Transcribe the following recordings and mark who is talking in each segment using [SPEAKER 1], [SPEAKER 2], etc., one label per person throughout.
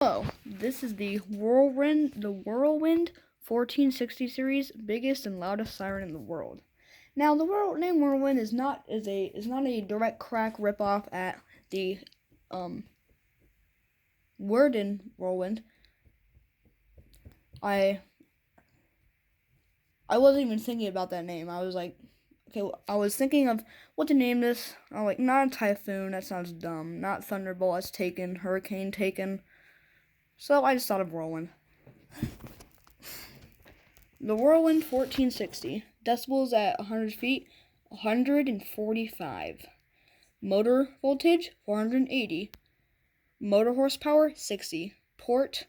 [SPEAKER 1] Hello, this is the Whirlwind 1460 series, biggest and loudest siren in the world. Now, the name Whirlwind is not a direct crack ripoff at the word in Whirlwind. I wasn't even thinking about that name. I was like, okay, I was thinking of what to name this. I'm like, not a typhoon, that sounds dumb. Not thunderbolt, that's taken. Hurricane, taken. So I just thought of Whirlwind. The Whirlwind 1460. Decibels at 100 feet, 145. Motor voltage, 480. Motor horsepower, 60. Port,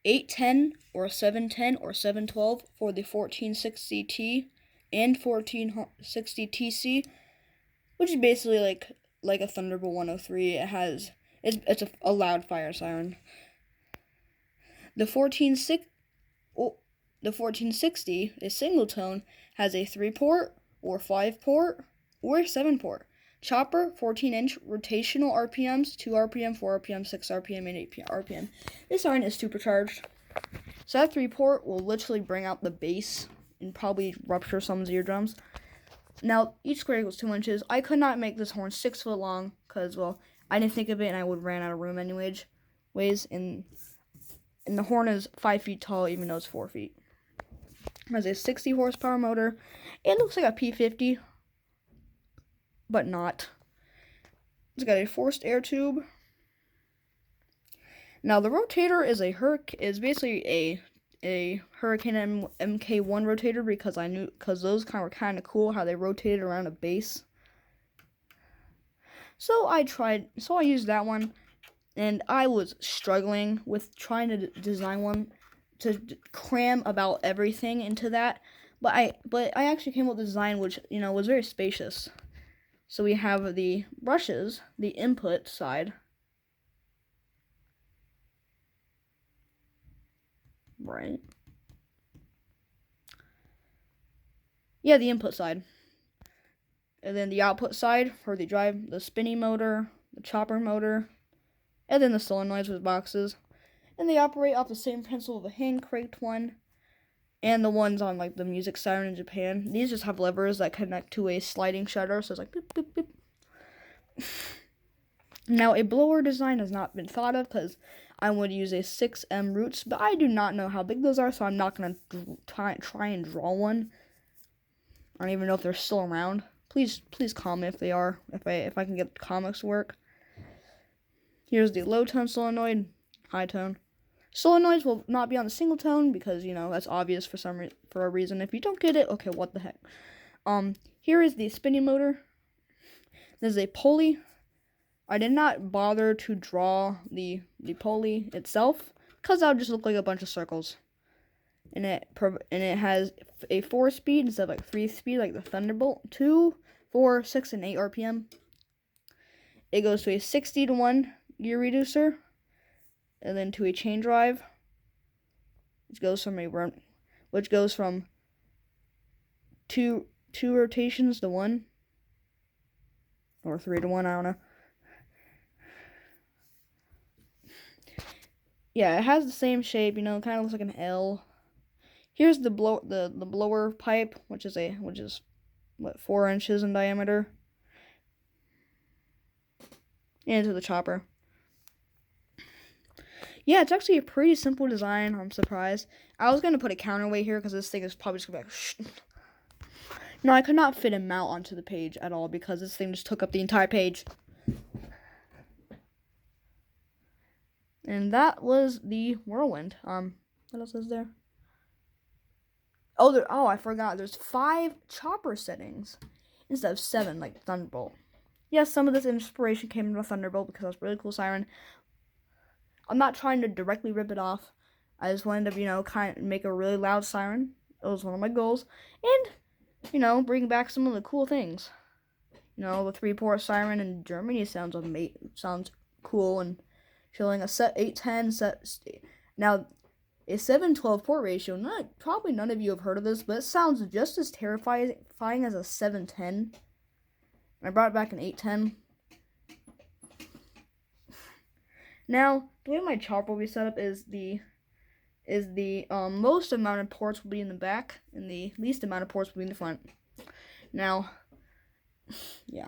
[SPEAKER 1] 810 or 710 or 712 for the 1460T and 1460TC, which is basically like a Thunderbolt 103. It's a loud fire siren. The 1460, a single tone, has a 3-port or 5-port or 7-port. Chopper, 14-inch, rotational RPMs, 2 RPM, 4 RPM, 6 RPM, and 8 RPM. This siren is supercharged. So that 3-port will literally bring out the bass and probably rupture someone's eardrums. Now, each square equals 2 inches. I could not make this horn 6 foot long because, well, I didn't think of it and I would ran out of room anyways. And the horn is 5 feet tall, even though it's 4 feet. It has a 60 horsepower motor. It looks like a P50, but not. It's got a forced air tube. Now the rotator is basically a Hurricane MK1 rotator because those were kind of cool how they rotated around a base. So I used that one. And I was struggling with trying to design one to cram about everything into that. But I actually came up with a design which, was very spacious. So we have the brushes, the input side. Right. Yeah, the input side. And then the output side for the drive, the spinning motor, the chopper motor, and then the solenoids with boxes. And they operate off the same principle of a hand-cranked one and the ones on like the music siren in Japan. These just have levers that connect to a sliding shutter, so it's like boop, boop, boop. Now, a blower design has not been thought of because I would use a 6M roots, but I do not know how big those are, so I'm not going to try and draw one. I don't even know if they're still around. Please comment if they are, if I can get comics to work. Here's the low tone solenoid, high tone. Solenoids will not be on the single tone because, that's obvious for a reason. If you don't get it, okay, what the heck. Here is the spinning motor. This is a pulley. I did not bother to draw the pulley itself because that would just look like a bunch of circles. And it has a 4-speed instead of like 3-speed like the Thunderbolt. 2, 4, 6, and 8 RPM. It goes to a 60-to-1 gear reducer, and then to a chain drive, which goes from two rotations to 1, or 3 to 1. I don't know. Yeah, it has the same shape. Kind of looks like an L. Here's the blower pipe, which is 4 inches in diameter, and into the chopper. Yeah, it's actually a pretty simple design. I'm surprised. I was going to put a counterweight here because this thing is probably just going to be like, No, I could not fit a mount onto the page at all because this thing just took up the entire page. And that was the Whirlwind. What else is there? Oh, I forgot. There's 5 chopper settings instead of 7 like Thunderbolt. Yes, some of this inspiration came from Thunderbolt because it's a really cool siren. I'm not trying to directly rip it off. I just wanted to, kind of make a really loud siren. It was one of my goals. And, bring back some of the cool things. The 3-port siren in Germany sounds cool and showing a set 810 Now, a 712 port ratio. Probably none of you have heard of this, but it sounds just as terrifying as a 710. I brought it back in 810. Now, the way my chopper will be set up is the most amount of ports will be in the back, and the least amount of ports will be in the front. Now, yeah.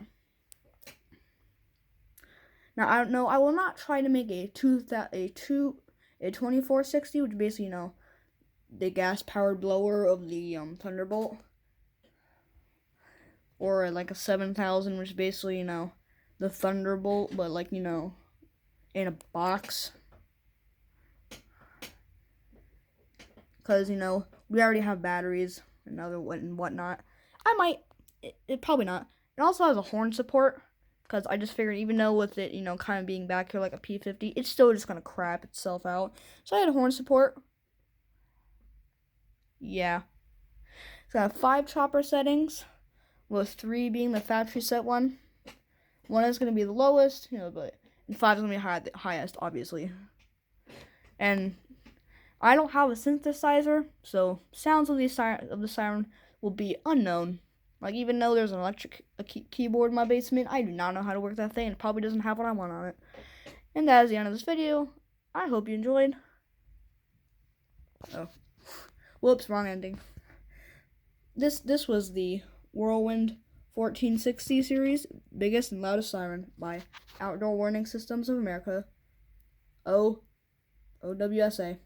[SPEAKER 1] Now I don't know. I will not try to make a 2460, which basically the gas powered blower of the Thunderbolt, or like a 7000, which is basically the Thunderbolt, but like in a box. Because we already have batteries and whatnot. It probably not. It also has a horn support, because I just figured even though with it kind of being back here like a P50, it's still just gonna crap itself out. So I had a horn support. Yeah. So I have 5 chopper settings, with 3 being the factory set one. 1 is gonna be the lowest, and 5 is gonna be the highest, obviously. And I don't have a synthesizer, so sounds of the siren will be unknown. Like, even though there's an electric keyboard in my basement, I do not know how to work that thing. It probably doesn't have what I want on it. And that is the end of this video. I hope you enjoyed. Oh. Whoops, wrong ending. This was the Whirlwind 1460 series, biggest and loudest siren by Outdoor Warning Systems of America. O.W.S.A.